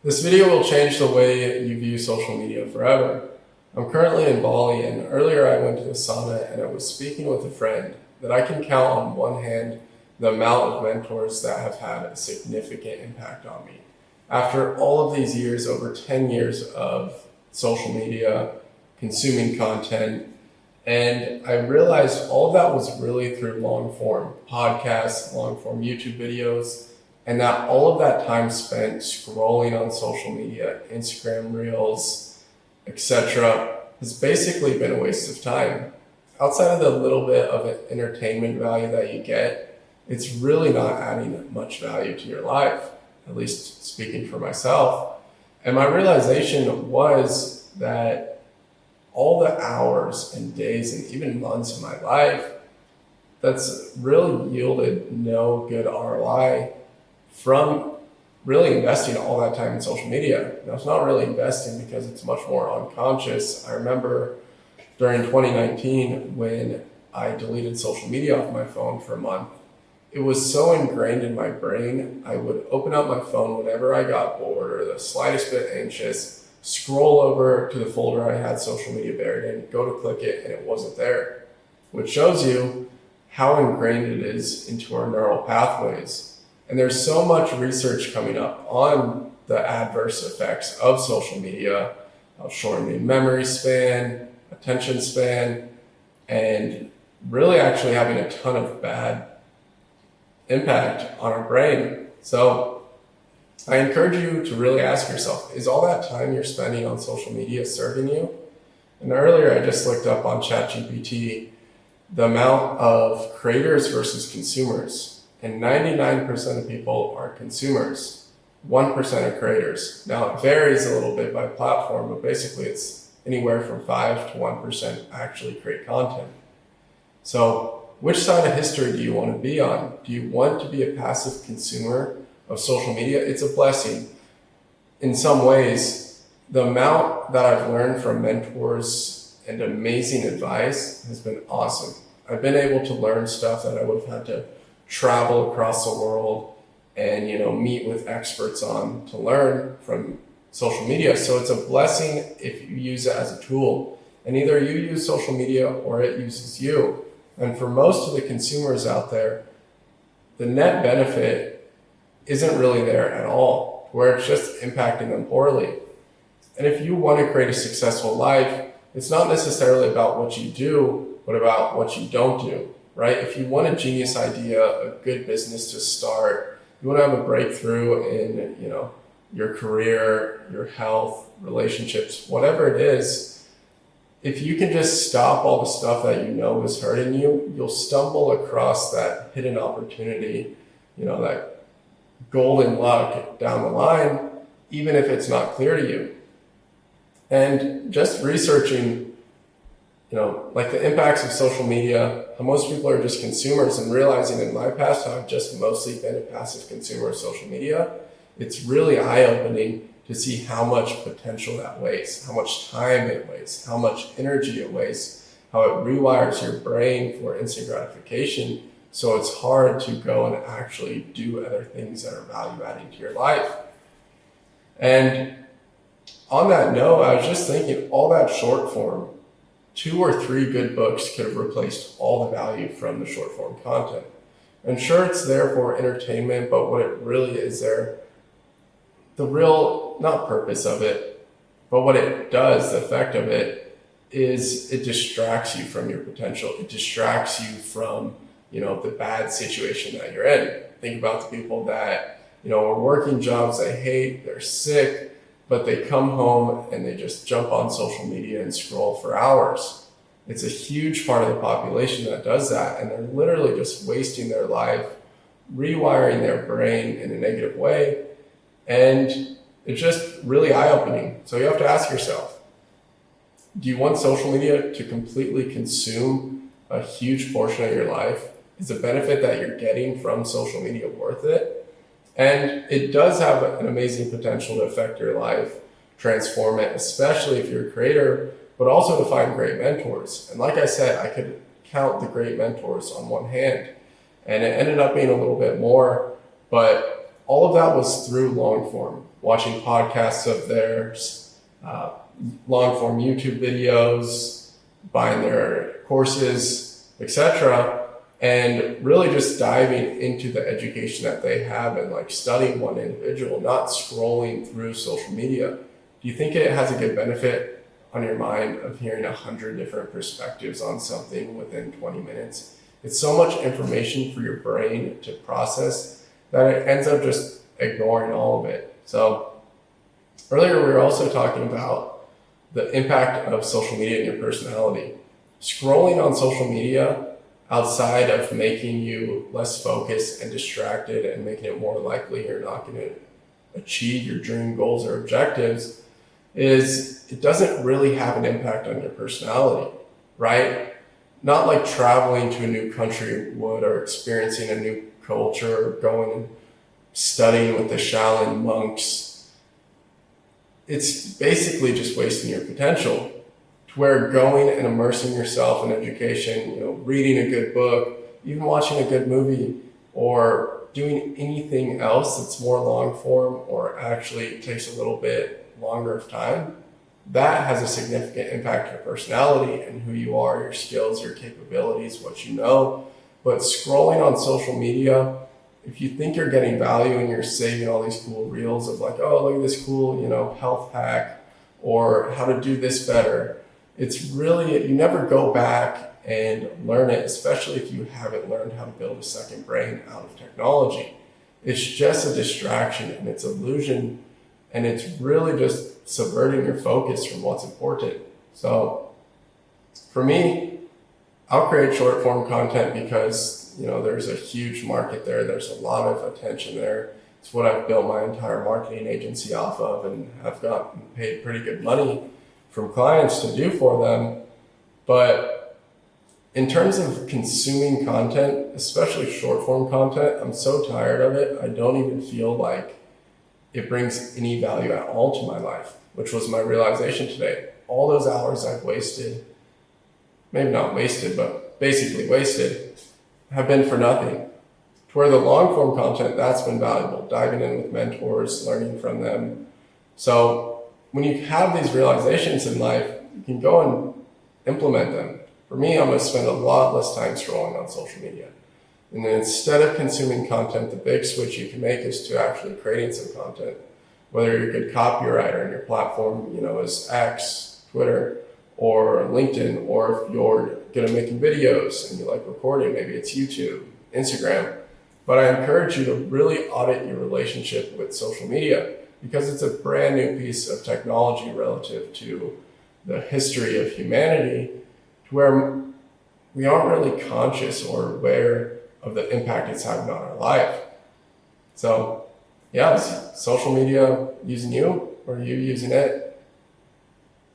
This video will change the way you view social media forever. I'm currently in Bali, and earlier I went to the sauna and I was speaking with a friend that I can count on one hand the amount of mentors that have had a significant impact on me. After all of these years, over 10 years of social media, consuming content, and I realized all of that was really through long form podcasts, long form YouTube videos, and that all of that time spent scrolling on social media, Instagram Reels, etc., has basically been a waste of time. Outside of the little bit of entertainment value that you get, it's really not adding much value to your life, at least speaking for myself. And my realization was that all the hours and days and even months of my life that's really yielded no good ROI from really investing all that time in social media. Now, it's not really investing because it's much more unconscious. I remember during 2019 when I deleted social media off my phone for a month, it was so ingrained in my brain, I would open up my phone whenever I got bored or the slightest bit anxious, scroll over to the folder I had social media buried in, go to click it, and it wasn't there, which shows you how ingrained it is into our neural pathways. And there's so much research coming up on the adverse effects of social media, of shortening memory span, attention span, and really actually having a ton of bad impact on our brain. So I encourage you to really ask yourself, is all that time you're spending on social media serving you? And earlier I just looked up on ChatGPT the amount of creators versus consumers. And 99% of people are consumers, 1% are creators. Now it varies a little bit by platform, but basically it's anywhere from 5 to 1% actually create content. So which side of history do you want to be on? Do you want to be a passive consumer of social media? It's a blessing. In some ways, the amount that I've learned from mentors and amazing advice has been awesome. I've been able to learn stuff that I would have had to travel across the world and meet with experts on to learn from social media. So it's a blessing if you use it as a tool, and either you use social media or it uses you. And for most of the consumers out there, the net benefit isn't really there at all, where it's just impacting them poorly. And if you want to create a successful life, it's not necessarily about what you do, but about what you don't do. Right? If you want a genius idea, a good business to start, you want to have a breakthrough in, your career, your health, relationships, whatever it is, if you can just stop all the stuff that is hurting you, you'll stumble across that hidden opportunity, that golden luck down the line, even if it's not clear to you. And just researching like the impacts of social media, how most people are just consumers, and realizing in my past how I've just mostly been a passive consumer of social media, it's really eye-opening to see how much potential that wastes, how much time it wastes, how much energy it wastes, how it rewires your brain for instant gratification. So it's hard to go and actually do other things that are value-adding to your life. And on that note, I was just thinking all that short form, 2 or 3 good books could have replaced all the value from the short form content. And sure, it's there for entertainment, but what it really is there, the real, not purpose of it, but what it does, the effect of it, is it distracts you from your potential. It distracts you from, the bad situation that you're in. Think about the people that, are working jobs they hate, they're sick, but they come home and they just jump on social media and scroll for hours. It's a huge part of the population that does that, and they're literally just wasting their life, rewiring their brain in a negative way, and it's just really eye-opening. So you have to ask yourself, do you want social media to completely consume a huge portion of your life? Is the benefit that you're getting from social media worth it? And it does have an amazing potential to affect your life, transform it, especially if you're a creator, but also to find great mentors. And like I said, I could count the great mentors on one hand, and it ended up being a little bit more, but all of that was through long form, watching podcasts of theirs, long form YouTube videos, buying their courses, etc. And really just diving into the education that they have and like studying one individual, not scrolling through social media. Do you think it has a good benefit on your mind of hearing 100 different perspectives on something within 20 minutes? It's so much information for your brain to process that it ends up just ignoring all of it. So earlier we were also talking about the impact of social media in your personality. Scrolling on social media, outside of making you less focused and distracted and making it more likely you're not going to achieve your dream goals or objectives, is it doesn't really have an impact on your personality, right? Not like traveling to a new country would, or experiencing a new culture, or going and studying with the Shaolin monks. It's basically just wasting your potential. Where going and immersing yourself in education, reading a good book, even watching a good movie, or doing anything else that's more long form or actually takes a little bit longer of time, that has a significant impact on your personality and who you are, your skills, your capabilities, what you know. But scrolling on social media, if you think you're getting value and you're saving all these cool reels of like, oh, look at this cool, health hack or how to do this better, it's really, you never go back and learn it, especially if you haven't learned how to build a second brain out of technology. It's just a distraction and it's illusion, and it's really just subverting your focus from what's important. So for me, I'll create short form content because, there's a huge market there. There's a lot of attention there. It's what I've built my entire marketing agency off of, and I've gotten paid pretty good money from clients to do for them. But in terms of consuming content, especially short form content, I'm so tired of it. I don't even feel like it brings any value at all to my life, which was my realization today. All those hours I've wasted, maybe not wasted, but basically wasted, have been for nothing. To where the long form content, that's been valuable, diving in with mentors, learning from them. So when you have these realizations in life, you can go and implement them. For me, I'm going to spend a lot less time scrolling on social media. And then instead of consuming content, the big switch you can make is to actually creating some content. Whether you're a good copywriter and your platform, is X, Twitter, or LinkedIn, or if you're good at making videos and you like recording, maybe it's YouTube, Instagram. But I encourage you to really audit your relationship with social media, because it's a brand new piece of technology relative to the history of humanity, to where we aren't really conscious or aware of the impact it's having on our life. So, yeah, is social media using you, or are you using it?